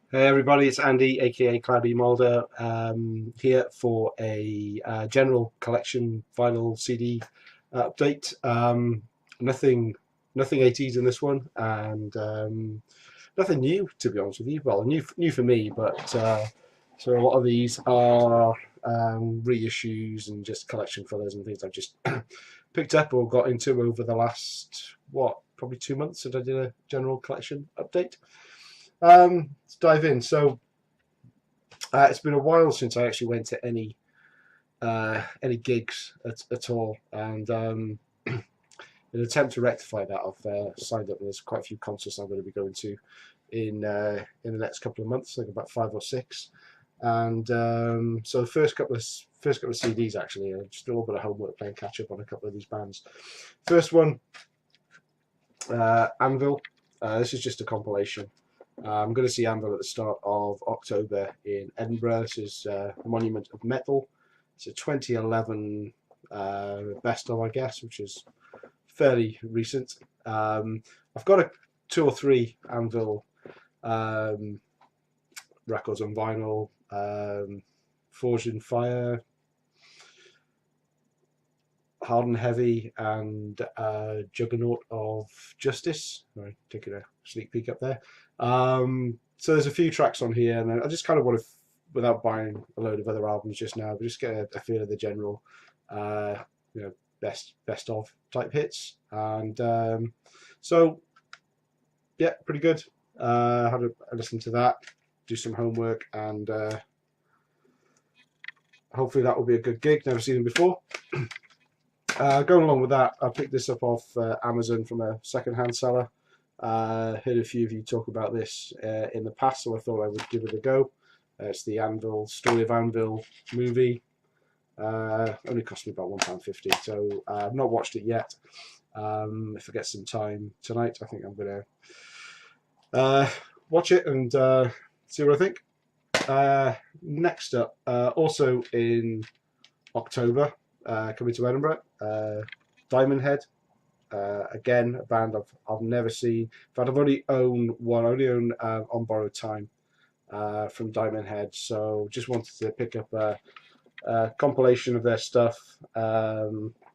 Hey everybody, it's Andy, aka Cloudy Mulder, here for a general collection vinyl CD update. Nothing, nothing 80s in this one, and nothing new to be honest with you. Well, new for me, but so a lot of these are reissues and just collection fillers and things I've just picked up or got into over the last probably 2 months since I did a general collection update. Let's dive in. So it's been a while since I actually went to any gigs at all, and in an attempt to rectify that, I've signed up. There's quite a few concerts I'm going to be going to in the next couple of months, like about 5 or 6. And so the first couple of CDs actually, just a little bit of homework, playing catch up on a couple of these bands. First one, Anvil. This is just a compilation. I'm going to see Anvil at the start of October in Edinburgh. This is Monument of Metal. It's a 2011 best of, I guess, which is fairly recent. I've got 2 or 3 Anvil records on vinyl. Forged in Fire, Hard and Heavy, and Juggernaut of Justice. Sorry, taking a sneak peek up there. So there's a few tracks on here, and I just kind of want to, without buying a load of other albums just now, but just get a feel of the general, you know, best of type hits. And so yeah, pretty good. Had a listen to that, do some homework, and hopefully that will be a good gig. Never seen them before. Going along with that, I picked this up off Amazon from a second-hand seller. Heard a few of you talk about this in the past, so I thought I would give it a go. It's the Story of Anvil movie. Only cost me about £1.50, so I've not watched it yet. If I get some time tonight, I think I'm going to watch it and see what I think. Next up, also in October, coming to Edinburgh, Diamond Head. Again, a band I've never seen. In fact, I've only owned one. I only own On Borrowed Time from Diamond Head. So just wanted to pick up a compilation of their stuff,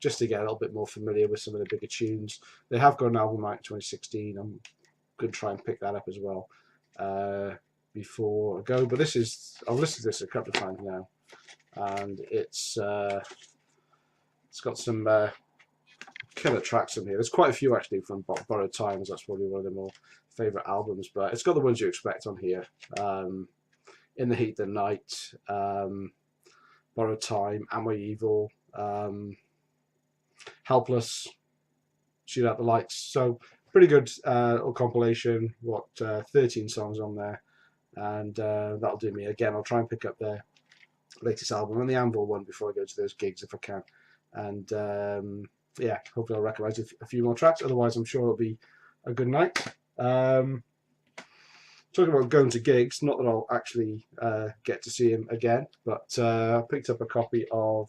just to get a little bit more familiar with some of the bigger tunes. They have got an album out in 2016. I'm going to try and pick that up as well before I go. But I've listened to this a couple of times now, and it's got some killer tracks in here. There's quite a few actually from Borrowed Times. That's probably one of their more favourite albums, but it's got the ones you expect on here. In the Heat of the Night, Borrowed Time, Am I Evil, Helpless, Shoot Out the Lights. So pretty good little compilation. 13 songs on there, and that'll do me. Again, I'll try and pick up their latest album and the Anvil one before I go to those gigs if I can. And yeah, hopefully I'll recognise a few more tracks. Otherwise, I'm sure it'll be a good night. Talking about going to gigs, not that I'll actually get to see him again, but I picked up a copy of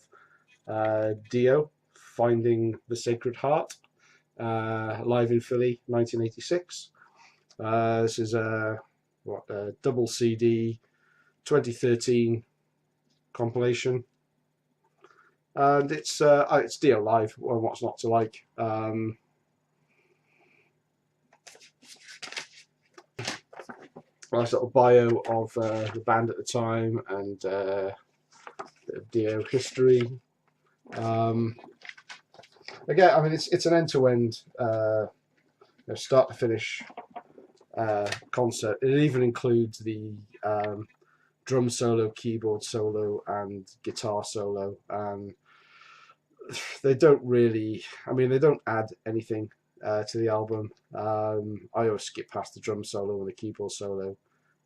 DIO, Finding the Sacred Heart, live in Philly, 1986. This is a double CD, 2013 compilation. And it's DIO live. Well, what's not to like? Nice little bio of the band at the time and DIO history. Again, I mean it's an end-to-end, start to finish concert. It even includes the drum solo, keyboard solo, and guitar solo. They don't really, they don't add anything to the album. I always skip past the drum solo and the keyboard solo.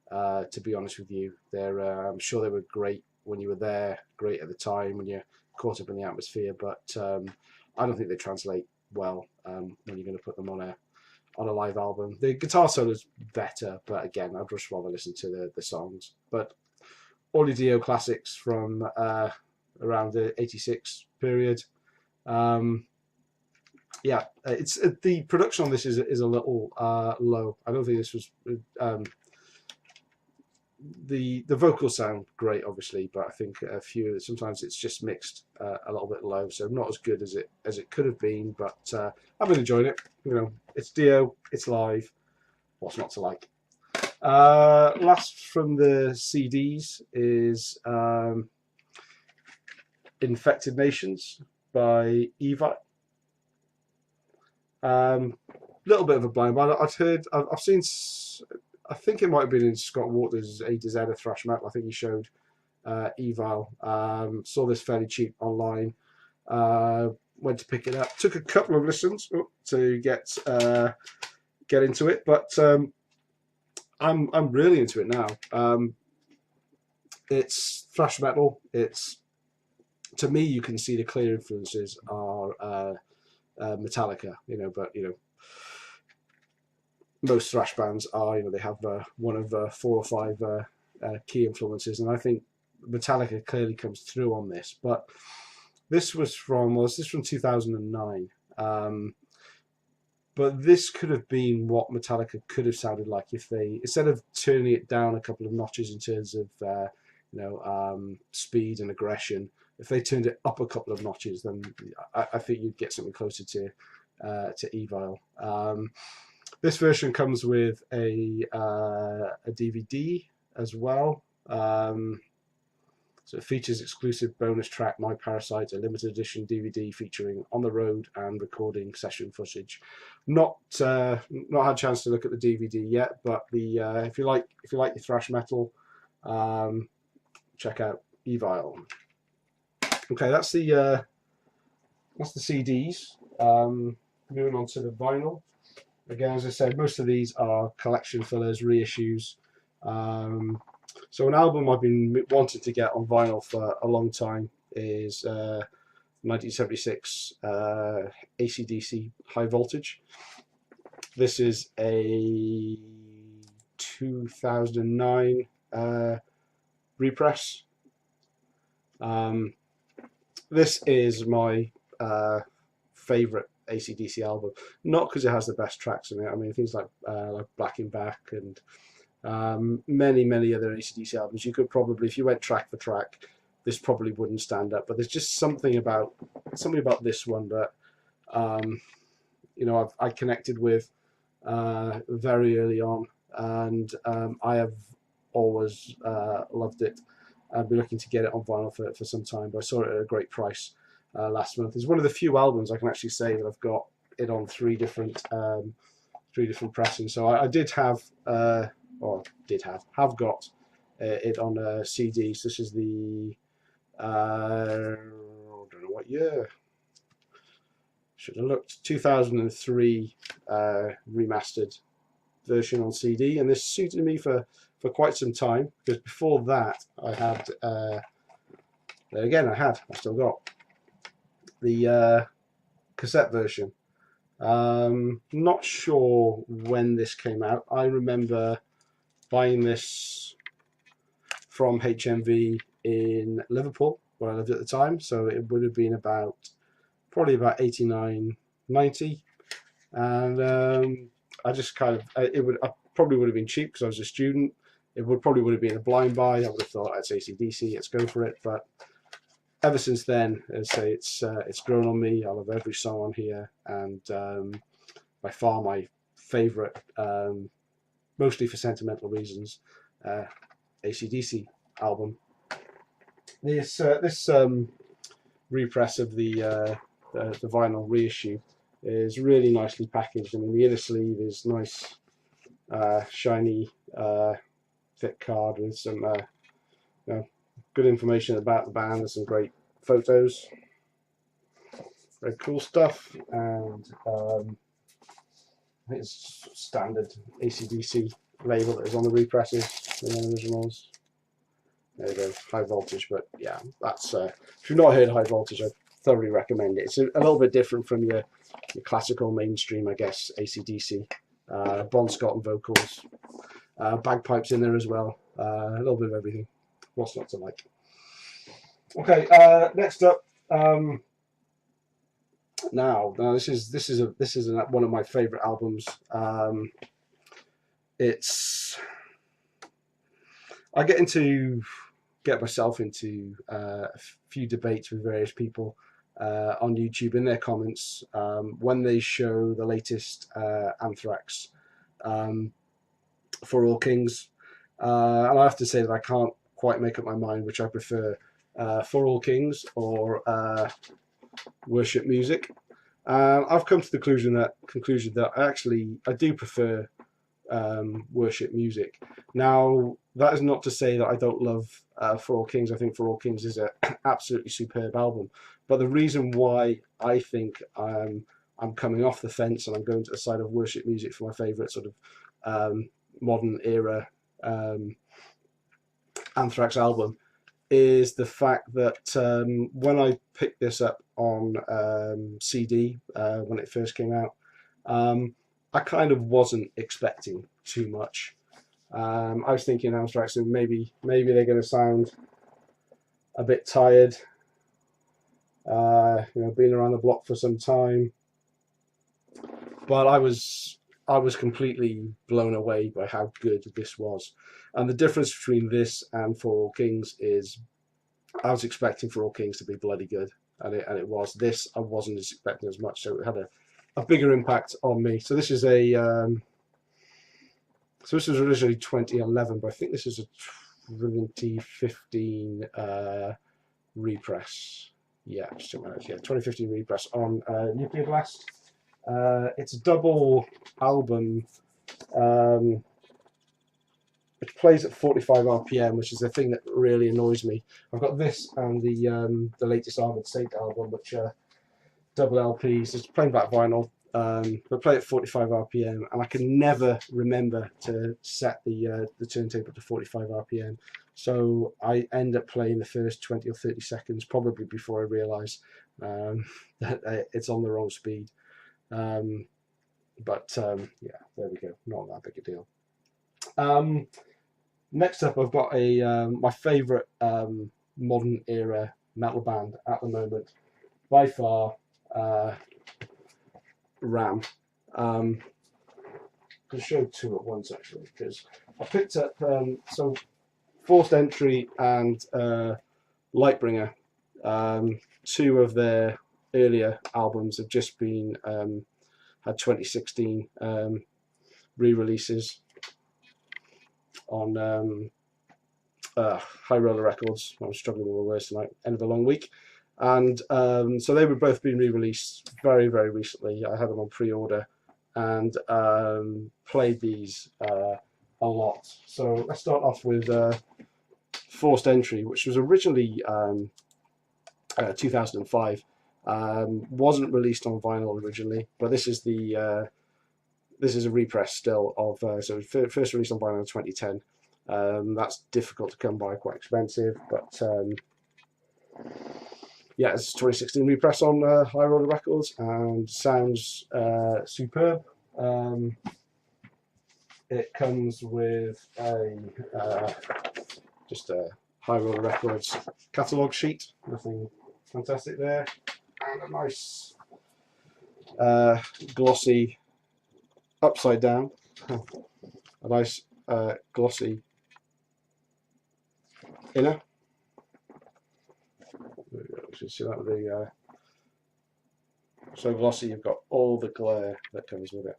To be honest with you, I'm sure they were great when you were there, great at the time when you're caught up in the atmosphere, but I don't think they translate well when you're going to put them on a live album. The guitar solo is better, but again, I'd just rather listen to the songs. But all the DIO classics from around the '86 period. Yeah, it's the production on this is a little low. I don't think this was the vocals sound great, obviously, but I think sometimes it's just mixed a little bit low, so not as good as it could have been. But I've been enjoying it. You know, it's DIO, it's live. What's not to like? Last from the CDs is Infected Nations by Evile. Little bit of a blind buy. I've seen. I think it might have been in Scott Waters' A to Z of Thrash Metal. I think he showed Evile. Saw this fairly cheap online. Went to pick it up. Took a couple of listens to get into it, but I'm really into it now. It's thrash metal. It's, to me, you can see the clear influences are Metallica. You know, but you know, most thrash bands are, you know, they have one of 4 or 5 key influences, and I think Metallica clearly comes through on this. But this was from 2009. But this could have been what Metallica could have sounded like if they, instead of turning it down a couple of notches in terms of speed and aggression, if they turned it up a couple of notches, then I think you'd get something closer to Evile. This version comes with a DVD as well. So it features exclusive bonus track My Parasite, a limited edition DVD featuring on the road and recording session footage. Not had a chance to look at the DVD yet, but the if you like your thrash metal, check out Evile. Okay, that's the CDs. Moving on to the vinyl. Again, as I said, most of these are collection fillers, reissues. So an album I've been wanting to get on vinyl for a long time is 1976 AC/DC High Voltage. This is a 2009 repress. This is my favourite AC/DC album, not because it has the best tracks in it. I mean, things like Black in Back and many other AC/DC albums, you could probably, if you went track for track, this probably wouldn't stand up. But there's just something about this one that you know, I connected with very early on, and I have always loved it. I've been looking to get it on vinyl for some time, but I saw it at a great price last month. It's one of the few albums I can actually say that I've got it on 3 different pressings. So I did have have got it on a CD. So this is the I don't know what year. Should have looked. 2003 remastered version on CD, and this suited me for quite some time, because before that I had I still got the cassette version. Not sure when this came out. I remember buying this from HMV in Liverpool, where I lived at the time, so it would have been probably about 89, 90, and I just kind of, I probably would have been cheap because I was a student. It probably would have been a blind buy. I would have thought, it's AC/DC, let's go for it. But ever since then, as I say, it's grown on me. I love every song on here, and by far my favourite, mostly for sentimental reasons, AC/DC album. This repress of the vinyl reissue is really nicely packaged. I mean, the inner sleeve is nice, shiny, thick card with some good information about the band. There's some great photos, very cool stuff, and I think it's standard AC/DC label that is on the represses and the originals. There you go, High Voltage. But yeah, that's if you've not heard High Voltage, I thoroughly recommend it. It's a little bit different from your classical mainstream, I guess, AC/DC. Bon Scott and vocals, bagpipes in there as well, a little bit of everything. What's not to like? Okay, next up. Now this is one of my favourite albums. I get myself into a few debates with various people on YouTube in their comments when they show the latest Anthrax for All Kings, and I have to say that I can't quite make up my mind which I prefer, For All Kings or Worship Music. I've come to the conclusion that I do prefer Worship Music. Now, that is not to say that I don't love For All Kings. I think For All Kings is an absolutely superb album. But the reason why I think I'm coming off the fence and I'm going to the side of Worship Music for my favourite sort of modern era Anthrax album is the fact that when I picked this up on CD when it first came out, I kind of wasn't expecting too much. I was thinking Anthrax, and maybe they're going to sound a bit tired. Been around the block for some time, but I was completely blown away by how good this was. And the difference between this and For All Kings is I was expecting For All Kings to be bloody good, and it was. This I wasn't expecting as much, so it had a bigger impact on me. So this is this was originally 2011, but I think this is a 2015 repress. Yeah, just check my notes. Yeah, 2015 repress on Nuclear Blast. It's a double album, which plays at 45 RPM, which is the thing that really annoys me. I've got this and the latest Armored Saint album, which are double LPs. It's plain black vinyl, but play at 45 RPM, and I can never remember to set the turntable to 45 RPM. So I end up playing the first 20 or 30 seconds, probably before I realise that it's on the wrong speed. Yeah, there we go. Not that big a deal. Next up, I've got my favourite modern era metal band at the moment, by far, Ram. I'm going to show two at once actually, because I picked up Forced Entry and Lightbringer. Two of their earlier albums have just been had 2016 re-releases on High Roller Records. I'm struggling with my words tonight. End of a long week, and so they were both being re-released very, very recently. I had them on pre-order and played these a lot. So let's start off with Forced Entry, which was originally 2005. Wasn't released on vinyl originally, but this is a repress still of so first released on vinyl in 2010. That's difficult to come by, quite expensive, but yeah, it's a 2016 repress on High Roller Records and sounds superb. It comes with just a High Roller Records catalogue sheet, nothing fantastic there, and a nice glossy upside down, a nice glossy inner. There we go. You should see that with the so glossy. You've got all the glare that comes with it,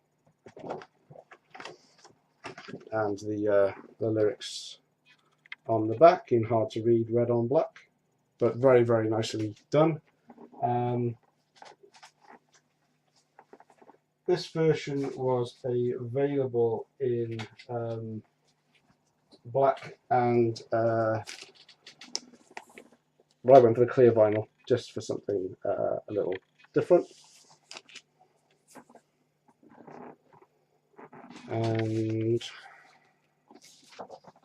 and the lyrics on the back in hard to read red on black, but very, very nicely done. This version was available in black and well, I went for the clear vinyl just for something a little different. And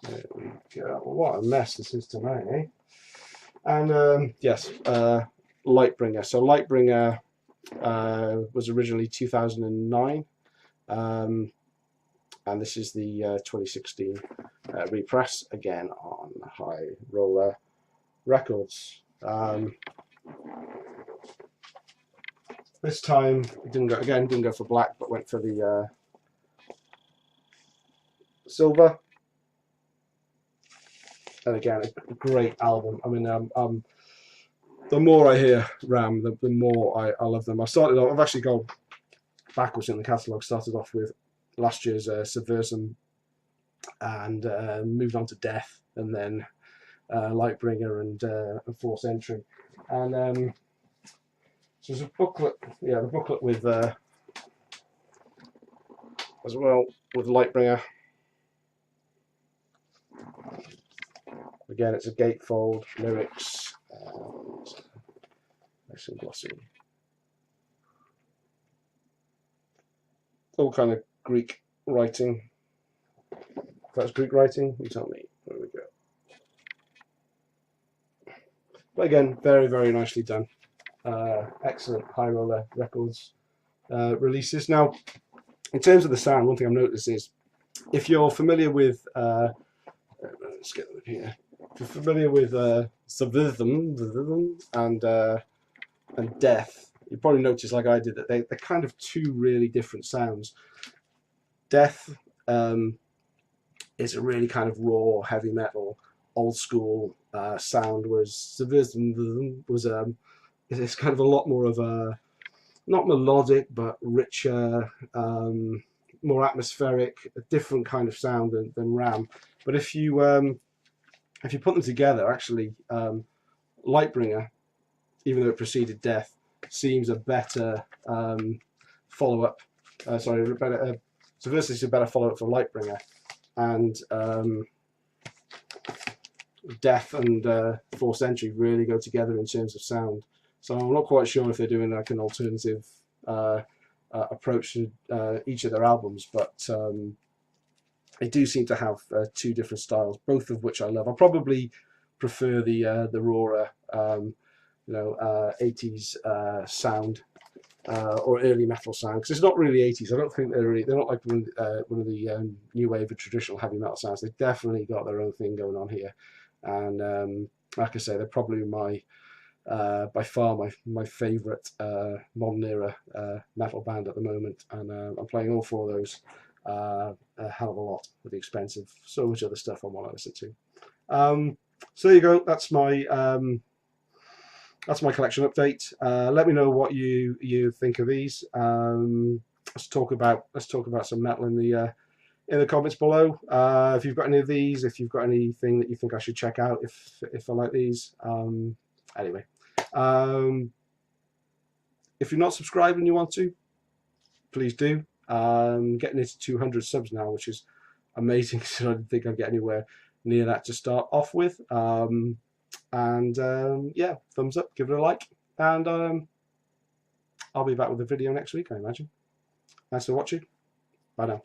there we go. What a mess this is tonight, eh? And yes, Lightbringer. So Lightbringer was originally 2009, and this is the 2016 repress, again on High Roller Records. This time didn't go for black, but went for the silver. and again, a great album. I mean, the more I hear Ram, the more I love them. I've actually gone backwards in the catalogue. Started off with last year's Subversum, and moved on to Death, and then Lightbringer and Force Entry. And so there's a booklet, the booklet with as well with Lightbringer. Again, it's a gatefold, lyrics, nice and glossy. All kind of Greek writing. If that's Greek writing, you tell me. There we go. But again, very, very nicely done. Excellent High Roller Records releases. Now, in terms of the sound, one thing I've noticed is if you're familiar with let's get them here. If you're familiar with Subversum and Death, you probably noticed, like I did, that they're kind of two really different sounds. Death is a really kind of raw, heavy metal, old school sound, whereas Subversum was it's kind of a lot more of a, not melodic, but richer, more atmospheric, a different kind of sound than Ram. But if you put them together, actually, Lightbringer, even though it preceded Death, seems a better follow-up. Subversum is a better follow-up for Lightbringer, and Death and Force Entry really go together in terms of sound. So I'm not quite sure if they're doing like an alternative approach to each of their albums, but they do seem to have two different styles, both of which I love. I probably prefer the rawer, 80s sound or early metal sound, because it's not really 80s. I don't think they're not like one of the new wave of traditional heavy metal sounds. They've definitely got their own thing going on here, and like I say, they're probably by far my favourite modern era metal band at the moment, and I'm playing all four of those a hell of a lot at the expense of so much other stuff I want to listen to. So there you go. That's my collection update. Let me know what you think of these. Let's talk about some metal in the comments below. If you've got any of these, if you've got anything that you think I should check out, if I like these. Anyway, if you're not subscribed and you want to, please do. Getting into 200 subs now, which is amazing, because I didn't think I'd get anywhere near that to start off with. Yeah, thumbs up, give it a like, and I'll be back with a video next week, I imagine. Thanks for watching. Bye now.